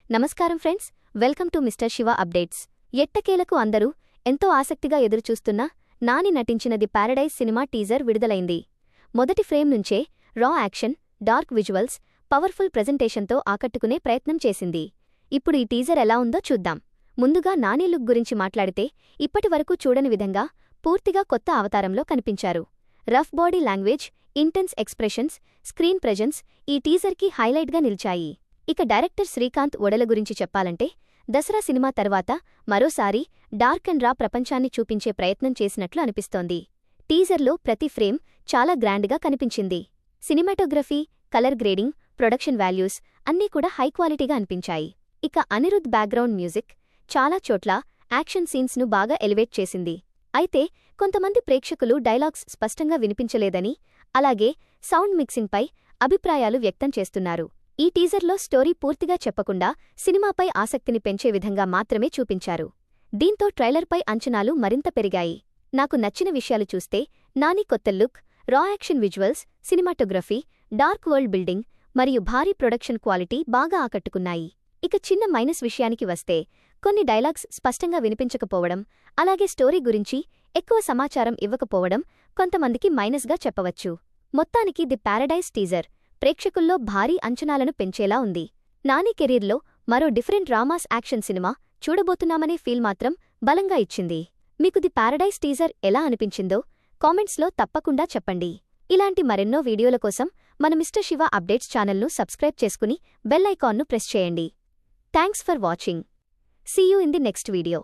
నమస్కారం friends, welcome to mister Shiva updates. ఎట్టకేలకు అందరూ ఎంతో ఆసక్తిగా ఎదురుచూస్తున్న నాని నటించిన ది ప్యారడైజ్ సినిమా టీజర్ విడుదలైంది. మొదటి ఫ్రేమ్ నుంచే రా యాక్షన్, డార్క్ విజువల్స్, పవర్ఫుల్ ప్రెజెంటేషన్తో ఆకట్టుకునే ప్రయత్నం చేసింది. ఇప్పుడు ఈ టీజర్ ఎలా ఉందో చూద్దాం. ముందుగా నాని లుక్ గురించి మాట్లాడితే ఇప్పటివరకు చూడని విధంగా పూర్తిగా కొత్త అవతారంలో కనిపించారు. Rough body language, intense expressions, screen presence ఈ టీజర్కి హైలైట్గా నిలిచాయి. ఇక డైరెక్టర్ శ్రీకాంత్ వడల గురించి చెప్పాలంటే దసరా సినిమా తర్వాత మరోసారి డార్క్ అండ్ రా ప్రపంచాన్ని చూపించే ప్రయత్నం చేసినట్లు అనిపిస్తోంది. టీజర్లో ప్రతి ఫ్రేమ్ చాలా గ్రాండ్గా కనిపించింది. Cinematography, colour grading, production values అన్నీ కూడా హై క్వాలిటీగా అనిపించాయి. ఇక అనిరుద్ బ్యాక్గ్రౌండ్ మ్యూజిక్ చాలా చోట్ల యాక్షన్ సీన్స్ను బాగా ఎలివేట్ చేసింది. అయితే కొంతమంది ప్రేక్షకులు డైలాగ్స్ స్పష్టంగా వినిపించలేదని, అలాగే సౌండ్ మిక్సింగ్పై అభిప్రాయాలు వ్యక్తం చేస్తున్నారు. ఈ టీజర్లో స్టోరీ పూర్తిగా చెప్పకుండా సినిమాపై ఆసక్తిని పెంచే విధంగా మాత్రమే చూపించారు. దీంతో ట్రైలర్పై అంచనాలు మరింత పెరిగాయి. నాకు నచ్చిన విషయాలు చూస్తే నాని కొత్త లుక్, రా action visuals, cinematography, dark world building మరియు భారీ ప్రొడక్షన్ క్వాలిటీ బాగా ఆకట్టుకున్నాయి. ఇక చిన్న మైనస్ విషయానికి వస్తే కొన్ని డైలాగ్స్ స్పష్టంగా వినిపించకపోవడం, అలాగే స్టోరీ గురించి ఎక్కువ సమాచారం ఇవ్వకపోవడం కొంతమందికి మైనస్గా చెప్పవచ్చు. మొత్తానికి ది ప్యారడైజ్ టీజర్ ప్రేక్షకుల్లో భారీ అంచనాలను పెంచేలా ఉంది. నాని కెరీర్లో మరో డిఫరెంట్ డ్రామాస్ యాక్షన్ సినిమా చూడబోతున్నామనే ఫీల్ మాత్రం బలంగా ఇచ్చింది. మీకు ది ప్యారడైజ్ టీజర్ ఎలా అనిపించిందో కామెంట్స్లో తప్పకుండా చెప్పండి. ఇలాంటి మరెన్నో వీడియోల కోసం మన మిస్టర్ శివ అప్డేట్స్ ఛానల్ను సబ్స్క్రైబ్ చేసుకుని బెల్ ఐకాన్ను ప్రెస్ చేయండి. Thanks for watching. See you in the next video.